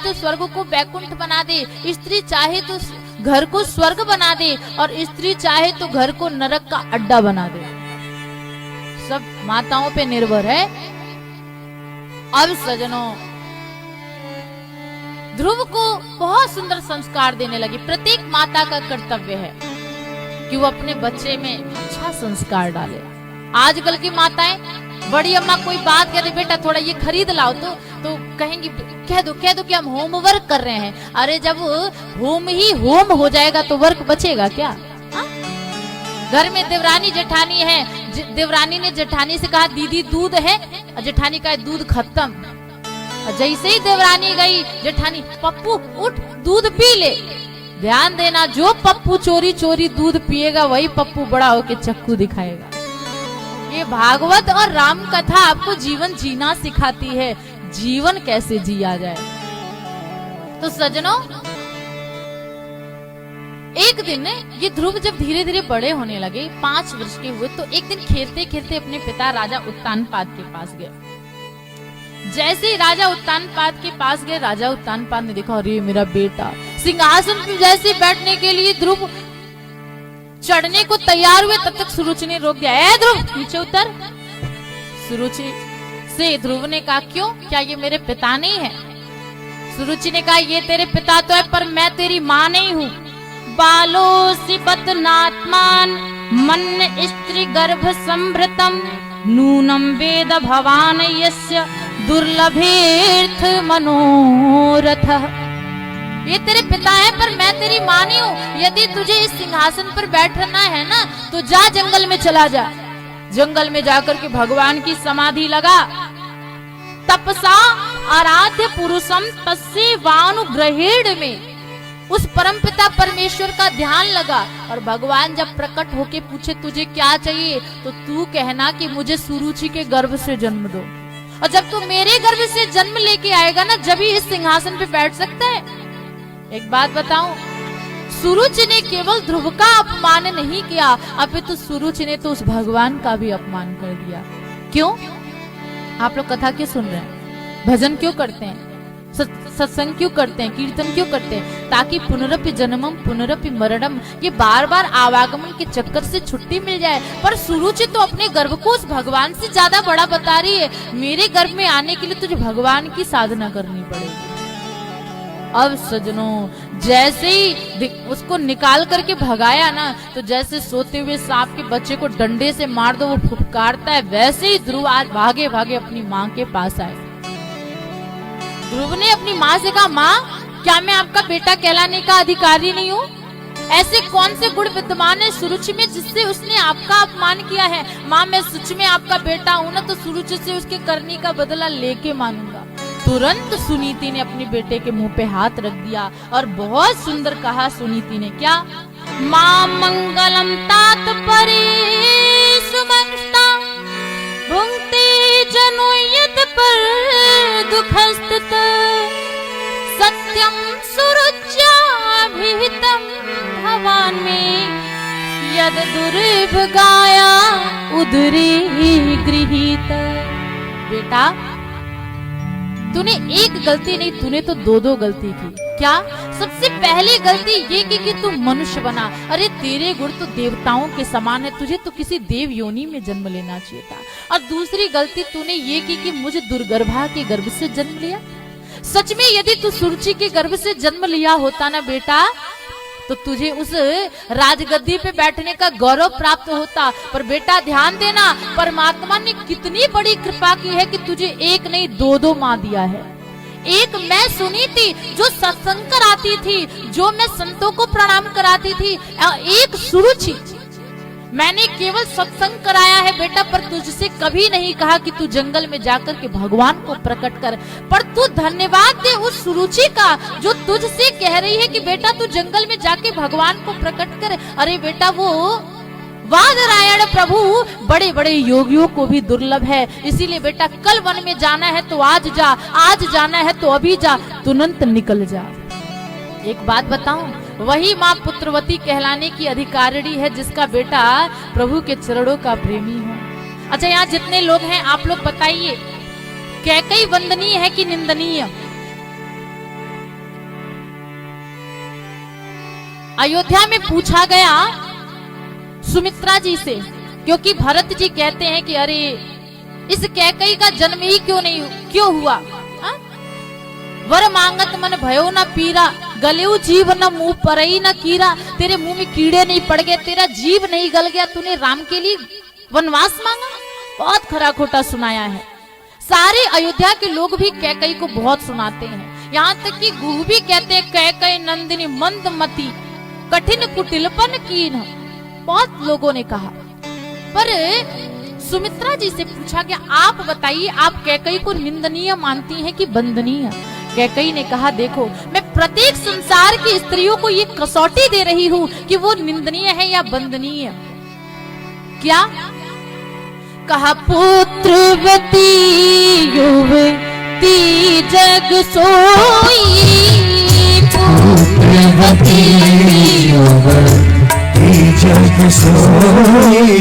तो स्वर्ग को बैकुंठ बना दे, स्त्री चाहे तो घर को स्वर्ग बना दे, और स्त्री चाहे तो घर को नरक का अड्डा बना दे। सब माताओं पे निर्भर है। अब सजनों, ध्रुव को बहुत सुंदर संस्कार देने लगी। प्रत्येक माता का कर्तव्य है कि वो अपने बच्चे में अच्छा संस्कार डाले। आजकल की माताएं, बड़ी अम्मा कोई बात कहते, बेटा थोड़ा ये खरीद लाओ, तो कहेंगी कह दो कि हम होमवर्क कर रहे हैं। अरे जब होम ही होम हो जाएगा तो वर्क बचेगा क्या? हा? घर में देवरानी जेठानी है, देवरानी ने जेठानी से कहा दीदी दूध है, और जेठानी का दूध खत्म। जैसे ही देवरानी गई, जेठानी पप्पू उठ दूध पी ले। ध्यान देना, जो पप्पू चोरी चोरी दूध पिएगा वही पप्पू बड़ा होके चक्कू दिखाएगा। ये भागवत और राम कथा आपको जीवन जीना सिखाती है, जीवन कैसे जिया जाए। तो सजनों, एक दिन ये ध्रुव जब धीरे धीरे बड़े होने लगे, 5 वर्ष के हुए, तो एक दिन खेलते खेलते अपने पिता राजा उत्तानपाद के पास गए। जैसे ही राजा उत्तानपाद के पास गए, राजा उत्तानपाद ने देखा, अरे मेरा बेटा सिंहासन पर जैसे बैठने के लिए ध्रुव चढ़ने को तैयार हुए, तब तक सुरुचि ने रोक दिया। ए ध्रुव, नीचे उतर। सुरुचि से ध्रुव ने कहा, क्यों, क्या ये मेरे पिता नहीं है? सुरुचि ने कहा, ये तेरे पिता तो है, पर मैं तेरी माँ नहीं हूँ। बालोऽसि बतनात्मान मन स्त्री गर्भ संभृतम नूनम वेद भवान यस्य दुर्लभेर्थ मनोरथ। ये तेरे पिता है, पर मैं तेरी माँ नहीं हूँ। यदि तुझे इस सिंहासन पर बैठना है ना, तो जा जंगल में चला जा। जंगल में जाकर के भगवान की समाधि लगा। तपसा आराध्य पुरुषम तस्य वानुग्रहेण में उस परमपिता परमेश्वर का ध्यान लगा। और भगवान जब प्रकट होके पूछे तुझे क्या चाहिए, तो तू कहना कि मुझे सुरुचि के गर्भ से जन्म दो। और जब तू मेरे गर्भ से जन्म लेके आएगा ना, जब ही इस सिंहासन पे बैठ सकता है। एक बात बताऊं, सुरुचि ने केवल ध्रुव का अपमान नहीं किया, अपितु सुरुचि ने तो उस भगवान का भी अपमान कर दिया। क्यों? आप लोग कथा क्यों सुन रहे हैं? भजन क्यों करते हैं? सत्संग क्यों करते हैं? कीर्तन क्यों करते हैं? ताकि पुनरपि जन्मम पुनरपि मरणम, ये बार बार आवागमन के चक्कर से छुट्टी मिल जाए। पर सुरुचि तो अपने गर्भ को उस भगवान से ज्यादा बड़ा बता रही है। मेरे गर्भ में आने के लिए तुझे भगवान की साधना करनी पड़ेगी। अब सजनों, जैसे ही उसको निकाल करके भगाया ना, तो जैसे सोते हुए सांप के बच्चे को डंडे से मार दो वो फुफकारता है, वैसे ही ध्रुव आज भागे भागे अपनी माँ के पास आए। ध्रुव ने अपनी माँ से कहा, माँ क्या मैं आपका बेटा कहलाने का अधिकारी नहीं हूँ? ऐसे कौन से गुण विद्यमान है सुरुचि में जिससे उसने आपका अपमान किया है? माँ मैं सच में आपका बेटा हूँ ना, तो सुरुचि से उसके करनी का बदला लेके मानूंगा। तुरंत सुनीति ने अपने बेटे के मुंह पे हाथ रख दिया और बहुत सुंदर कहा सुनीति ने, क्या? मां मंगलम तात परेश मंस्ता भुंक्ते जनोयत पर दुखस्तत सत्यम सुरुच्याभिहितम भवान में यद दुर्भगाया उदरी गृहीत। बेटा तूने एक गलती नहीं, तूने तो दो गलती की। क्या? सबसे पहली गलती ये की कि तू मनुष्य बना। अरे तेरे गुण तो देवताओं के समान है, तुझे तो किसी देव योनि में जन्म लेना चाहिए था। और दूसरी गलती तूने ये की कि मुझे दुर्गर्भा के गर्भ से जन्म लिया। सच में यदि तू सुरुचि के गर्भ से जन्म लिया होता ना बेटा, तो तुझे उस राजगद्दी पे बैठने का गौरव प्राप्त होता। पर बेटा ध्यान देना, परमात्मा ने कितनी बड़ी कृपा की है कि तुझे एक नहीं दो माँ दिया है। एक मैं सुनीति जो सत्संग कराती थी, जो मैं संतों को प्रणाम कराती थी, एक सुरुचि मैंने केवल सत्संग कराया है बेटा, पर तुझसे कभी नहीं कहा कि तू जंगल में जाकर के भगवान को प्रकट कर। पर तू धन्यवाद दे उस सुरुचि का जो तुझसे कह रही है कि बेटा तू जंगल में जाके भगवान को प्रकट कर। अरे बेटा वो वादरायण प्रभु बड़े बड़े योगियों को भी दुर्लभ है। इसीलिए बेटा कल वन में जाना है तो आज जा, आज जाना है तो अभी जा, तुरंत निकल जा। एक बात बताऊं, वही माँ पुत्रवती कहलाने की अधिकारिणी है जिसका बेटा प्रभु के चरणों का प्रेमी हो। अच्छा यहाँ जितने लोग हैं आप लोग बताइए, कैकेयी वंदनीय है कि निंदनीय? अयोध्या में पूछा गया सुमित्रा जी से, क्योंकि भरत जी कहते हैं कि अरे इस कैकई का जन्म ही क्यों हुआ? हा? वर मांगत मन भयो न पीरा, गलेऊ जीव न मुंह परई न कीरा। तेरे मुंह में कीड़े नहीं पड़ गए, तेरा जीव नहीं गल गया, तूने राम के लिए वनवास मांगा? बहुत खरा खोटा सुनाया है। सारे अयोध्या के लोग भी कैकई को बहुत सुनाते हैं, यहाँ तक कि गुरु भी कहते हैं कैकई नंदिनी मंदमती कठिन कुटिलपन कीन। बहुत लोगों ने कहा। पर सुमित्रा जी से पूछा गया, आप बताइए आप कैकई को निंदनीय मानती हैं कि वंदनीय? कैकई ने कहा, देखो मैं प्रत्येक संसार की स्त्रियों को ये कसौटी दे रही हूँ कि वो निंदनीय है या वंदनीय। क्या कहा? पुत्रवती युवती जग सोई, पुत्रवती युवती जग सोई,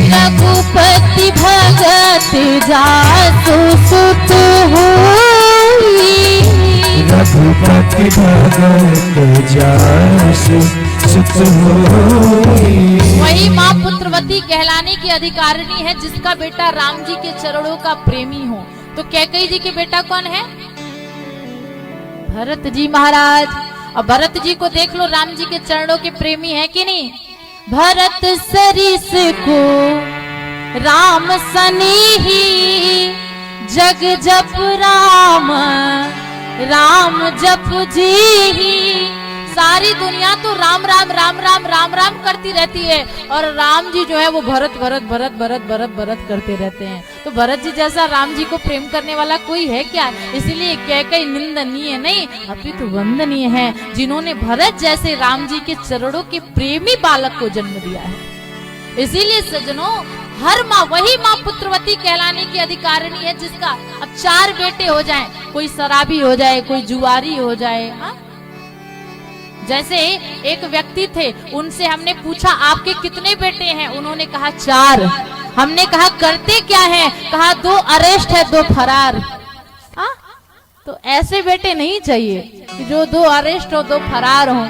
रघुपति भगत जासु सुत होई, रघुपति भगत जासु सुत होई। वही माँ पुत्रवती कहलाने की अधिकारिणी है जिसका बेटा राम जी के चरणों का प्रेमी हो। तो कैकई जी के बेटा कौन है? भरत जी महाराज। और भरत जी को देख लो, राम जी के चरणों के प्रेमी है कि नहीं? भरत सरिस को राम सनेही, जग जप राम राम जप जी। सारी दुनिया तो राम राम राम राम राम राम करती रहती है और राम जी जो है वो भरत भरत भरत भरत भरत भरत करते रहते हैं। तो भरत जी जैसा राम जी को प्रेम करने वाला कोई है क्या? इसीलिए कैकई निंदनीय नहीं अपितु वंदनीय है, जिन्होंने भरत जैसे राम जी के चरणों के प्रेमी बालक को जन्म दिया है। इसीलिए सज्जनों, हर माँ, वही माँ पुत्रवती कहलाने की अधिकारिणी है जिसका अब 4 बेटे हो जाएं, कोई शराबी हो जाए, कोई जुआरी हो जाए। हाँ, जैसे एक व्यक्ति थे, उनसे हमने पूछा आपके कितने बेटे हैं? उन्होंने कहा 4। हमने कहा करते क्या है? कहा 2 अरेस्ट है 2 फरार। हाँ, तो ऐसे बेटे नहीं चाहिए जो 2 अरेस्ट हो 2 फरार हो।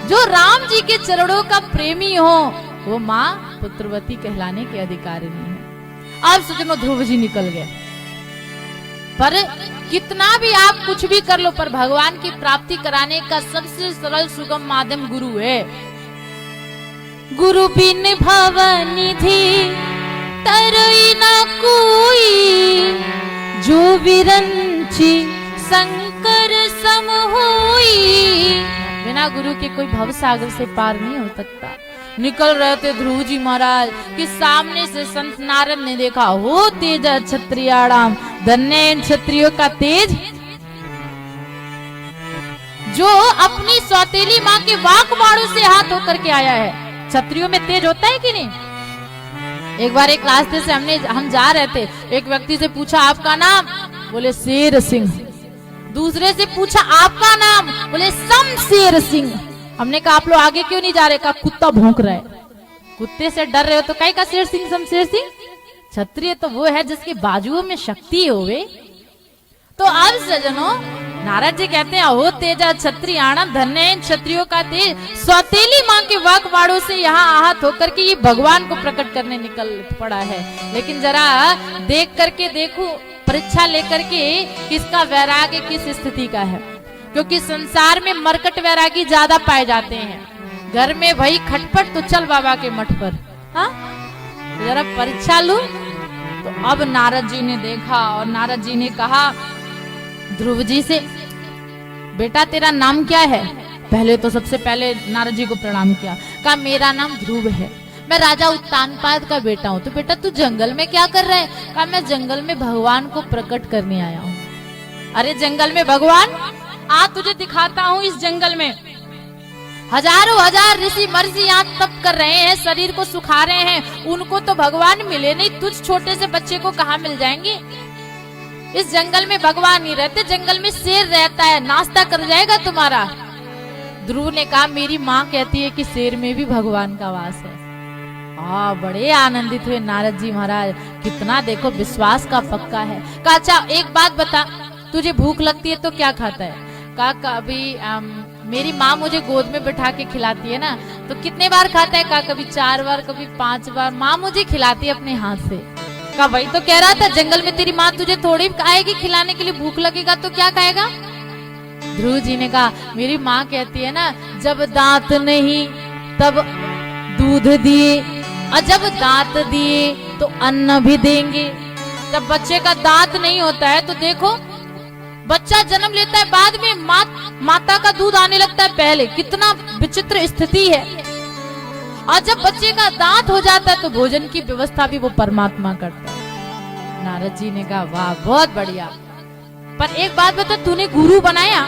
जो राम जी के चरणों का प्रेमी हो वो माँ पुत्रवती कहलाने के अधिकारिणी है। अब सज्जनों, ध्रुव जी निकल गए, पर कितना भी आप कुछ भी कर लो, पर भगवान की प्राप्ति कराने का सबसे सरल सुगम माध्यम गुरु है। गुरु बिन भवनिधि तरई न कोई, जो विरंची शंकर सम होई। बिना गुरु के कोई भव सागर से पार नहीं हो सकता। निकल रहे थे ध्रुव जी महाराज कि सामने से संत नारद ने देखा, हो तेज क्षत्रियाणाम, धन्य क्षत्रियों का तेज, जो अपनी सौतेली माँ के वाक बाड़ू से हाथ होकर के आया है। क्षत्रियों में तेज होता है कि नहीं? एक बार एक रास्ते से हम जा रहे थे, एक व्यक्ति से पूछा आपका नाम? बोले शेर सिंह। दूसरे से पूछा आपका नाम? बोले शमशेर सिंह। हमने कहा आप लोग आगे क्यों नहीं जा रहे? कहा कुत्ता भौंक रहा है। कुत्ते से डर रहे हो तो कहीं का शेर सिंह शमशेर सिंह? क्षत्रिय तो वो है जिसके बाजुओं में शक्ति होवे। तो अब सजनों, नारद जी कहते हैं हो तेजा क्षत्रियाणा, धन्य क्षत्रियों का तेज। सौतेली माँ के वाक बाड़ों से यहाँ आहत होकर के ये भगवान को प्रकट करने निकल पड़ा है। लेकिन जरा देख करके देखो, परीक्षा लेकर के किसका वैराग्य किस स्थिति का है, क्योंकि संसार में मरकट वैरागी ज्यादा पाए जाते हैं। घर में भाई खटपट तो चल बाबा के मठ पर। हाँ, जरा परीक्षा लूं। तो अब नारद जी ने देखा और नारद जी ने कहा ध्रुव जी से, बेटा तेरा नाम क्या है? पहले तो सबसे पहले नारद जी को प्रणाम किया, कहा मेरा नाम ध्रुव है, मैं राजा उत्तानपाद का बेटा हूँ। तो बेटा तू जंगल में क्या कर रहा है? कहा मैं जंगल में भगवान को प्रकट करने आया हूँ। अरे जंगल में भगवान? आ तुझे दिखाता हूँ। इस जंगल में हजारों हजार ऋषि महर्षि यहाँ तप कर रहे हैं, शरीर को सुखा रहे हैं, उनको तो भगवान मिले नहीं, तुझ छोटे से बच्चे को कहाँ मिल जाएंगे? इस जंगल में भगवान नहीं रहते, जंगल में शेर रहता है, नाश्ता कर जाएगा तुम्हारा। ध्रुव ने कहा मेरी माँ कहती है कि शेर में भी भगवान का वास है। बड़े आनंदित हुए नारद जी महाराज, कितना देखो विश्वास का पक्का है। कहा अच्छा एक बात बता, तुझे भूख लगती है तो क्या खाता है? कहा कभी मेरी माँ मुझे गोद में बिठा के खिलाती है ना, तो कितने बार खाता है? कहा कभी 4 बार, कभी 5 बार। माँ मुझे खिलाती है अपने हाथ से। कहा भाई तो कह रहा था जंगल में तेरी माँ तुझे थोड़ी आएगी खिलाने के लिए, भूख लगेगा तो क्या खाएगा? ध्रुव जी ने कहा मेरी माँ कहती है ना, जब दांत नहीं तब दूध दिए, और जब दांत दिए तो अन्न भी देंगे। जब बच्चे का दांत नहीं होता है तो देखो, बच्चा जन्म लेता है बाद में, माता का दूध आने लगता है पहले। कितना विचित्र स्थिति है। और जब बच्चे का दांत हो जाता है तो भोजन की व्यवस्था भी वो परमात्मा करता है। नारद जी ने कहा वाह बहुत बढ़िया, पर एक बात बता, तूने गुरु बनाया?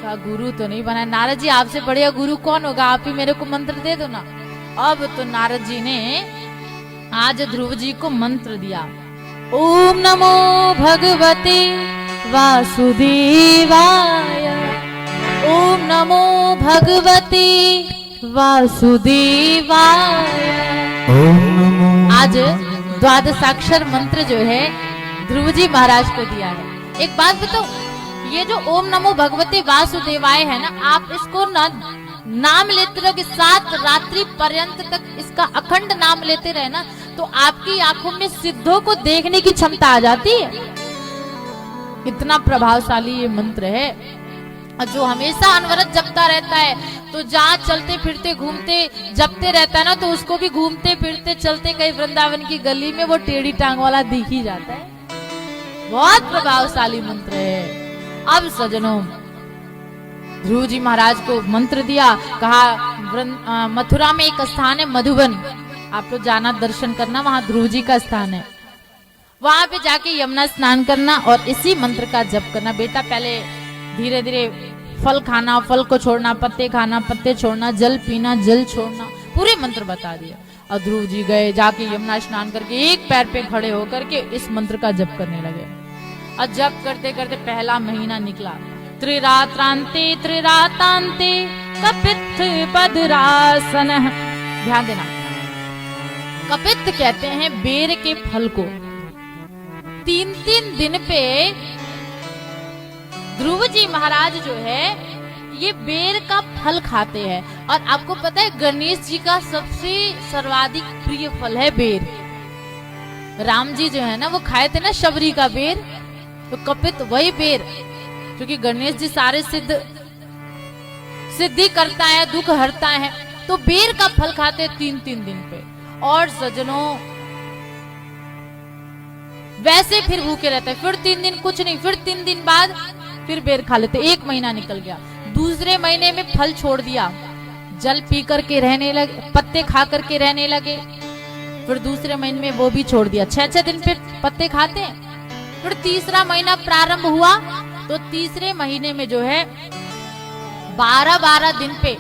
कहा गुरु तो नहीं बनाया। नारद जी आपसे बढ़िया गुरु कौन होगा, आप ही मेरे को मंत्र दे दो ना। अब तो नारद जी ने आज ध्रुव जी को मंत्र दिया, ओम नमो भगवते वासुदेवाय, ओम नमो भगवते वासुदेवाय। आज द्वादशाक्षर मंत्र जो है ध्रुव जी महाराज को दिया है। एक बात बताओ, ये जो ओम नमो भगवते वासुदेवाय है ना, आप इसको नाम लेते रहोगे 7 रात्रि पर्यंत तक, इसका अखंड नाम लेते रहे ना, तो आपकी आंखों में सिद्धों को देखने की क्षमता आ जाती है। इतना प्रभावशाली ये मंत्र है। और जो हमेशा अनवरत जपता रहता है, तो जहाँ चलते फिरते घूमते जपते रहता है ना, तो उसको भी घूमते फिरते चलते कहीं वृंदावन की गली में वो टेढ़ी टांग वाला दिख ही जाता है। बहुत प्रभावशाली मंत्र है। अब सजनों, ध्रुव जी महाराज को मंत्र दिया, कहा मथुरा में एक स्थान है मधुबन, आप लोग जाना दर्शन करना, वहां ध्रुव जी का स्थान है। वहां पे जाके यमुना स्नान करना और इसी मंत्र का जप करना। बेटा पहले धीरे धीरे फल खाना, फल को छोड़ना, पत्ते खाना, पत्ते छोड़ना, जल पीना, जल छोड़ना, पूरे मंत्र बता दिए। और ध्रुव जी गए, जाके यमुना स्नान करके एक पैर पे खड़े होकर के इस मंत्र का जप करने लगे। और जप करते करते पहला महीना निकला। त्रिरात्रांते त्रिरातांते कपित्थ बदरासन। ध्यान देना, कपित्थ कहते हैं बेर के फल को। 3-3 दिन पे ध्रुव जी महाराज जो है ये बेर का फल खाते हैं। और आपको पता है गणेश जी का सबसे सर्वाधिक प्रिय फल है बेर। राम जी जो है ना वो खाए थे ना शबरी का बेर, तो कपित्थ वही बेर, क्योंकि गणेश जी सारे सिद्धि करता है, दुख हरता है, तो बेर का फल खाते 3-3 दिन पे। और सजनों वैसे फिर भूखे रहते, फिर 3 दिन कुछ नहीं, फिर 3 दिन बाद फिर बेर खा लेते। 1 महीना निकल गया। दूसरे महीने में फल छोड़ दिया, जल पी करके रहने लगे, पत्ते खा करके रहने लगे। फिर दूसरे महीने में वो भी छोड़ दिया, 6-6 दिन पे पत्ते खाते हैं। फिर तीसरा महीना प्रारंभ हुआ, तो तीसरे महीने में जो है 12-12 दिन पे,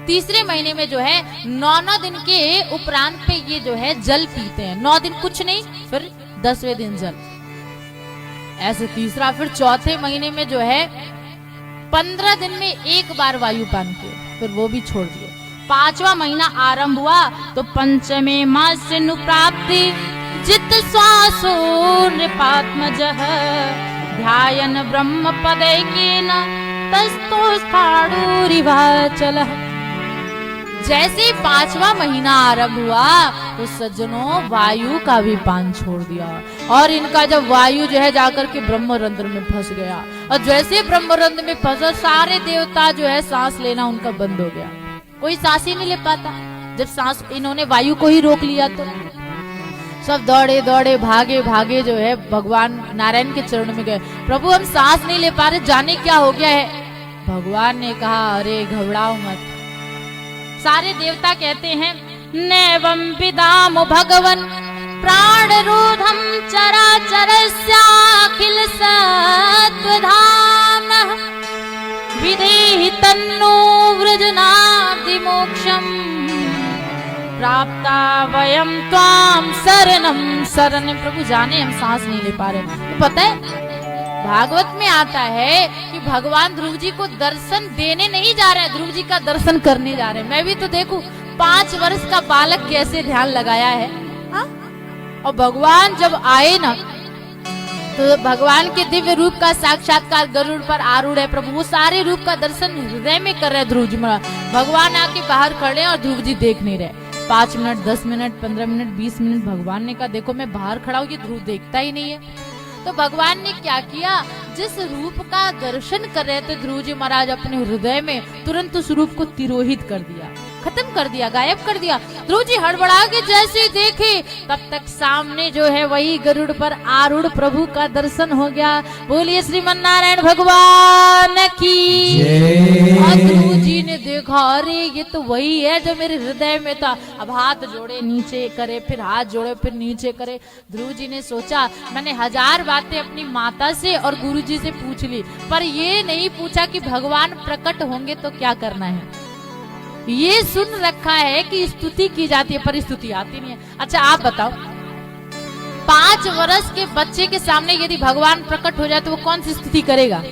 तीसरे महीने में जो है 9 दिन के उपरांत पे ये जो है जल पीते हैं। 9 दिन कुछ नहीं, फिर 10वें दिन जल, ऐसे तीसरा। फिर चौथे महीने में जो है 15 दिन में एक बार वायुपान किए, फिर वो भी छोड़ दिए। 5वां महीना आरंभ हुआ, तो पंचमे मास प्राप्ति जित श्वासो नृपात्मजः ध्यायन ब्रह्म पदैकेन तस्थो स्फाणुरिवाचलः। जैसे 5वां महीना आरंभ हुआ तो सज्जनों वायु का भी पान छोड़ दिया। और इनका जब वायु जो है जाकर के ब्रह्मरंध्र में फंस गया, और जैसे ब्रह्मरंध्र में फंसा सारे देवता जो है सांस लेना उनका बंद हो गया, कोई सांस ही नहीं ले पाता। जब सांस इन्होंने वायु को ही रोक लिया तो सब दौड़े दौड़े भागे भागे जो है भगवान नारायण के चरण में गए, प्रभु हम सांस नहीं ले पा रहे, जाने क्या हो गया है। भगवान ने कहा अरे घबराओ मत। सारे देवता कहते हैं नैवं विदाम भगवन प्राण रूधम चराचरस्याखिल सत्वधाम विधेहि तन्नो वृजनादि मोक्षम प्राप्ता वयम त्वाम शरणं। प्रभु जाने हम सांस नहीं ले पा रहे। तो पता है भागवत में आता है कि भगवान ध्रुव जी को दर्शन देने नहीं जा रहे हैं, ध्रुव जी का दर्शन करने जा रहे हैं। मैं भी तो देखूं 5 वर्ष का बालक कैसे ध्यान लगाया है। हा? और भगवान जब आए ना तो भगवान के दिव्य रूप का साक्षात्कार गरुड़ पर आरूढ़ है प्रभु, वो सारे रूप का दर्शन हृदय में कर रहे ध्रुव जी महाराज। भगवान आके बाहर खड़े और ध्रुव जी देख नहीं रहे। 5 मिनट, 10 मिनट, 15 मिनट, 20 मिनट भगवान ने कहा देखो मैं बाहर खड़ा हूँ, ये ध्रुव देखता ही नहीं है। तो भगवान ने क्या किया, जिस रूप का दर्शन कर रहे थे ध्रुव जी महाराज अपने हृदय में, तुरंत उस रूप को तिरोहित कर दिया, खत्म कर दिया, गायब कर दिया। ध्रुव जी हड़बड़ा के जैसे ही देखे तब तक सामने जो है वही गरुड़ पर आरूढ़ प्रभु का दर्शन हो गया। बोलिए श्रीमन नारायण भगवान की। और ध्रुव जी ने देखा अरे ये तो वही है जो मेरे हृदय में था। अब हाथ जोड़े नीचे करे, फिर हाथ जोड़े फिर नीचे करे। ध्रुव जी ने सोचा मैंने 1000 बातें अपनी माता से और गुरु जी से पूछ ली, पर ये नहीं पूछा कि भगवान प्रकट होंगे तो क्या करना है। ये सुन रखा है कि स्तुति की जाती है पर स्तुति आती नहीं है। अच्छा आप बताओ, 5 वर्ष के बच्चे के सामने यदि भगवान प्रकट हो जाए तो वो कौन सी स्तुति करेगा?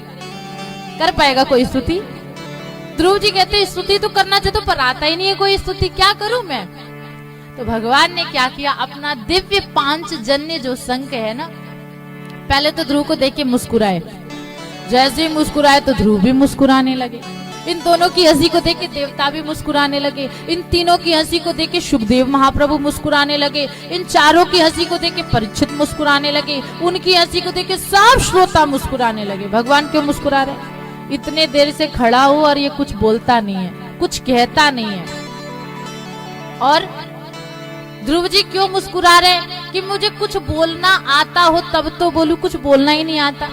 कर पाएगा कोई स्तुति? ध्रुव जी कहते स्तुति तो करना चाहते पर आता ही नहीं है कोई स्तुति, क्या करूं मैं? तो भगवान ने क्या किया, अपना दिव्य पांचजन्य जो शंख है ना, पहले तो ध्रुव को देख के मुस्कुराए। जैसे ही मुस्कुराए तो ध्रुव भी मुस्कुराने लगे। इन दोनों की हंसी को देख के देवता भी मुस्कुराने लगे। इन तीनों की हंसी को देख के सुखदेव महाप्रभु मुस्कुराने लगे। इन चारों की हंसी को देख के परीक्षित मुस्कुराने लगे। उनकी हंसी को देख के सब श्रोता मुस्कुराने लगे। भगवान क्यों मुस्कुरा रहे? इतने देर से खड़ा हो और ये कुछ बोलता नहीं है, कुछ कहता नहीं है। और ध्रुव जी क्यों मुस्कुरा रहे कि मुझे कुछ बोलना आता हो तब तो बोलूं, कुछ बोलना ही नहीं आता।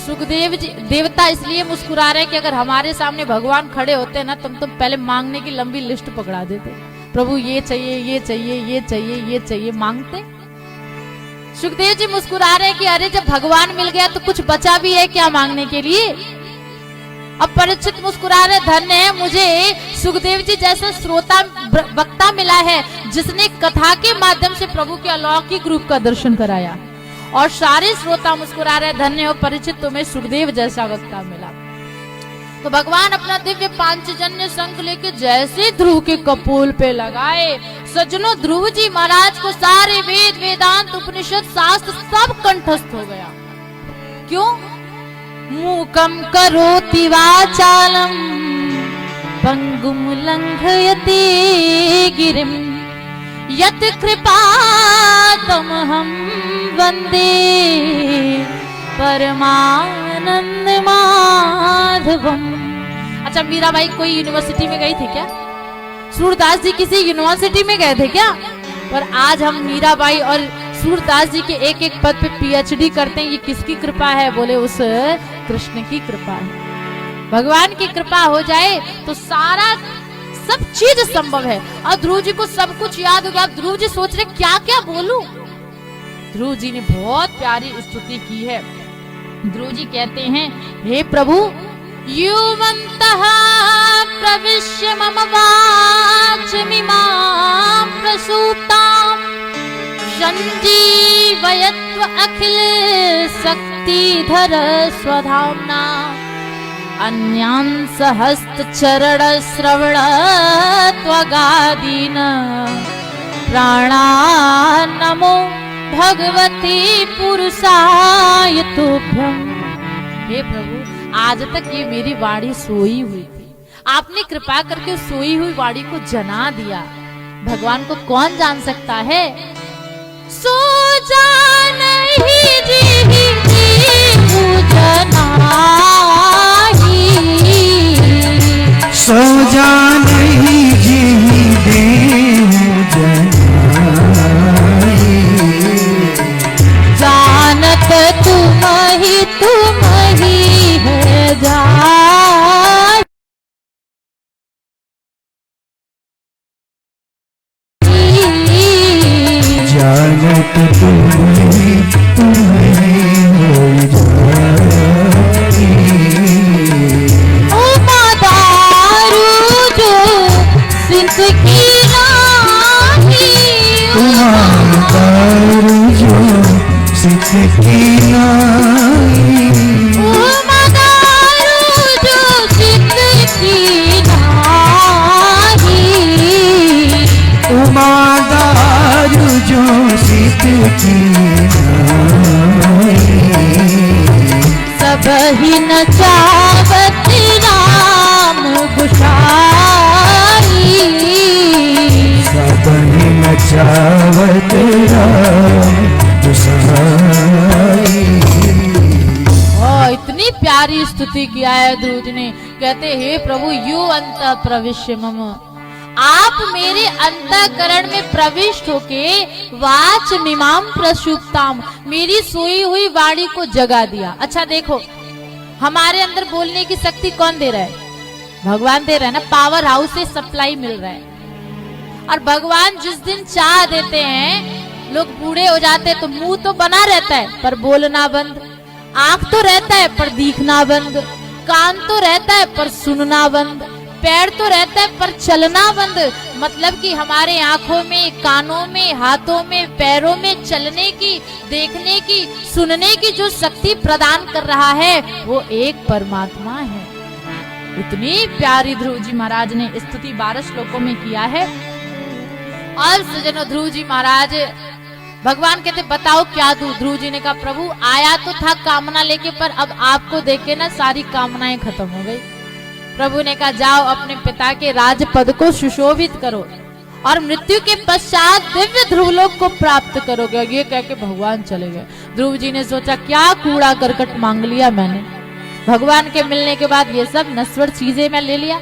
सुखदेव जी देवता इसलिए मुस्कुरा रहे कि अगर हमारे सामने भगवान खड़े होते ना तुम तो पहले मांगने की लंबी लिस्ट पकड़ा देते, प्रभु ये चाहिए ये चाहिए ये चाहिए ये चाहिए मांगते। सुखदेव जी मुस्कुरा रहे कि अरे जब भगवान मिल गया तो कुछ बचा भी है क्या मांगने के लिए। अब परीक्षित मुस्कुरा रहे धन्य है मुझे सुखदेव जी जैसा श्रोता वक्ता मिला है जिसने कथा के माध्यम से प्रभु के अलौकिक रूप का दर्शन कराया। और सारे श्रोता मुस्कुरा रहे धन्य हो परीक्षित तुम्हें सुखदेव जैसा वक्ता मिला। तो भगवान अपना दिव्य पांचजन्य शंख लेके जैसे ध्रुव के कपोल पे लगाए, सज्जनों ध्रुव जी महाराज को सारे वेद वेदांत उपनिषद शास्त्र सब कंठस्थ हो गया। क्यों? मूकम करोति वाचालम पंगुम लंघयति गिरिम यत कृपातमहं वंदे परमानंद माधवम। अच्छा मीराबाई कोई यूनिवर्सिटी में गई थी क्या? सूरदास जी किसी यूनिवर्सिटी में गए थे क्या? पर आज हम मीराबाई और सूरदास जी के एक एक पद पे पीएचडी करते हैं। ये किसकी कृपा है? बोले उस कृष्ण की कृपा है। भगवान की कृपा हो जाए तो सारा सब चीज संभव है। और ध्रुव जी को सब कुछ याद हो गया। ध्रुव जी सोच रहे क्या क्या बोलूं। ध्रुव जी ने बहुत प्यारी स्तुति की है। ध्रुव जी कहते हैं हे प्रभु युवन्तः प्रविश्य मम वाचमिमां प्रसूतां संजीवयत्व अखिल शक्तिधर स्वधाम्ना अन्यान् सहस्त्रचरण श्रवण त्वगादीन प्राणान् नमो भगवती पुरुषाय तुभ्यं। हे प्रभु आज तक ये मेरी वाणी सोई हुई थी, आपने कृपा करके उस सोई हुई वाणी को जना दिया। भगवान को कौन जान सकता है? सो जान ही जी जनाही, सो जान ही जी जनाही, जानत तुम ही है जान। जानत तुम ही कही न चावत राम गुसाई, सबहि न चावत राम गुसाई। इतनी प्यारी स्तुति किया है ध्रुव जी ने। कहते हे प्रभु यू अंत प्रविश्य मम, आप मेरे अंतःकरण में प्रविष्ट होके वाच मिमाम प्रसुप्ताम, मेरी सोई हुई वाणी को जगा दिया। अच्छा देखो, हमारे अंदर बोलने की शक्ति कौन दे रहा है? भगवान दे रहा है ना, पावर हाउस से सप्लाई मिल रहा है। और भगवान जिस दिन चाह देते हैं, लोग बूढ़े हो जाते हैं तो मुंह तो बना रहता है पर बोलना बंद, आंख तो रहता है पर दिखना बंद, कान तो रहता है पर सुनना बंद, पैर तो रहता है पर चलना बंद। मतलब कि हमारे आंखों में, कानों में, हाथों में, पैरों में चलने की, देखने की, सुनने की जो शक्ति प्रदान कर रहा है वो एक परमात्मा है। इतनी प्यारी ध्रुव जी महाराज ने स्तुति 12 श्लोकों में किया है। और सजनों, ध्रुव जी महाराज, भगवान कहते बताओ क्या दूं? ध्रुव जी ने कहा प्रभु आया तो था कामना लेके, पर अब आपको देख के ना सारी कामनाएं खत्म हो गई। प्रभु ने कहा जाओ अपने पिता के राजपद को सुशोभित करो और मृत्यु के पश्चात दिव्य ध्रुवलोक को प्राप्त करोगे। ये कह के भगवान चले गए। ध्रुव जी ने सोचा क्या कूड़ा करकट मांग लिया मैंने, भगवान के मिलने के बाद ये सब नश्वर चीजें मैं ले लिया।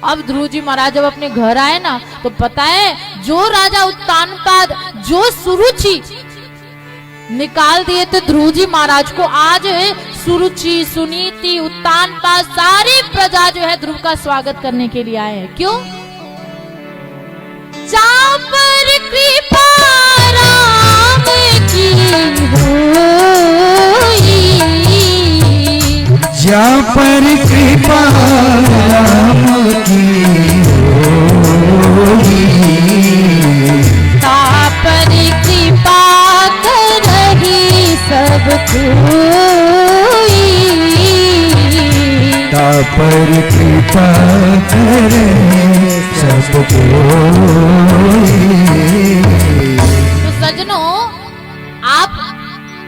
अब ध्रुव जी महाराज जब अपने घर आए ना, तो पता है जो राजा उत्तानपाद, जो सुरुचि निकाल दिए थे ध्रुव जी महाराज को, आज सुरुचि, सुनीति, उत्तानपाद सारी प्रजा जो है ध्रुव का स्वागत करने के लिए आए हैं। क्यों? चापर कृपा राम की होई, जा पर कृपा राम की होई, ता पर कृपा करही सब कोई, ता पर कृपा करे सब कोई। तो सजनों, आप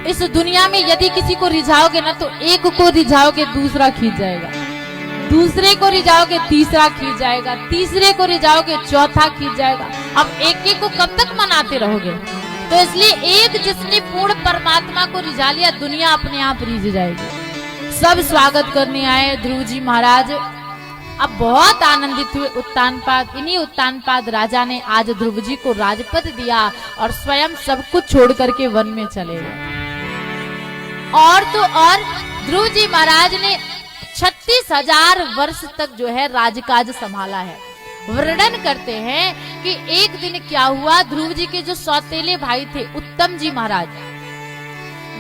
इस दुनिया में यदि किसी को रिझाओगे ना, तो एक को रिझाओगे दूसरा खींच जाएगा, दूसरे को रिझाओगे तीसरा खींच जाएगा, तीसरे को रिझाओगे चौथा खींच जाएगा। अब एक एक को कब तक मनाते रहोगे? तो इसलिए एक जिसने पूर्ण परमात्मा को रिझा लिया, दुनिया अपने आप रिझ जाएगी। सब स्वागत करने आए ध्रुव जी महाराज। अब बहुत आनंदित हुए उत्तानपाद। इन्हीं उत्तानपाद राजा ने आज ध्रुव जी को राजपद दिया और स्वयं सब कुछ छोड़ करके वन में चले गए। और तो और ध्रुव जी महाराज ने 36,000 वर्ष तक जो है राजकाज संभाला है। वर्णन करते हैं कि एक दिन क्या हुआ, ध्रुव जी के जो सौतेले भाई थे उत्तम जी महाराज,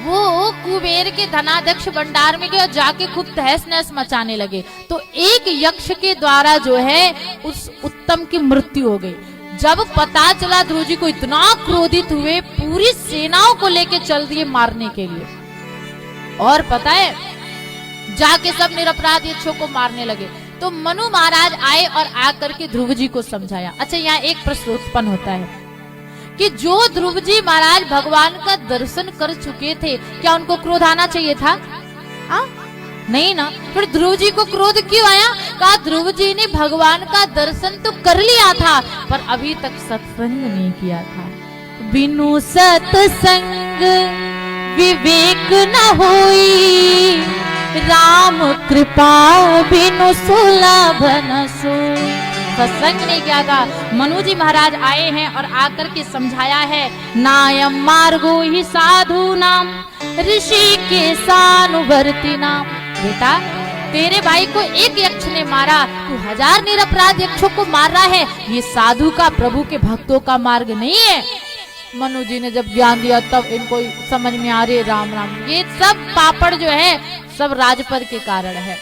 वो कुबेर के धनाध्यक्ष भंडार में गए और जाके खूब तहस नहस मचाने लगे। तो एक यक्ष के द्वारा जो है उस उत्तम की मृत्यु हो गई। जब पता चला ध्रुव जी को इतना क्रोधित हुए, पूरी सेनाओं को लेके चल दिए मारने के लिए। और पता है जाके सब निरपराध यक्षों को मारने लगे। तो मनु महाराज आए और आकर के ध्रुव जी को समझाया। अच्छा, यहाँ एक प्रश्न उत्पन्न होता है कि जो ध्रुव जी महाराज भगवान का दर्शन कर चुके थे, क्या उनको क्रोध आना चाहिए था? नहीं ना। फिर ध्रुव जी को क्रोध क्यों आया? कहा ध्रुव जी ने भगवान का दर्शन तो कर लिया था, पर अभी तक सत्संग नहीं किया था। बिनु सत्संग विवेक न होई, राम कृपा बिनु सुलभ न सोई। सत्संग नहीं किया था। मनु जी महाराज आए हैं और आकर के समझाया है, नायम मार्गो ही साधु नाम ऋषि के सानुवर्ती नाम। बेटा, तेरे भाई को एक यक्ष ने मारा, तू 1000 निरपराध यक्षों को मार रहा है। ये साधु का, प्रभु के भक्तों का मार्ग नहीं है। मनु जी ने जब ज्ञान दिया तब इनको समझ में आ रहे, राम राम, ये सब पापड़ जो है सब राजपद के कारण है।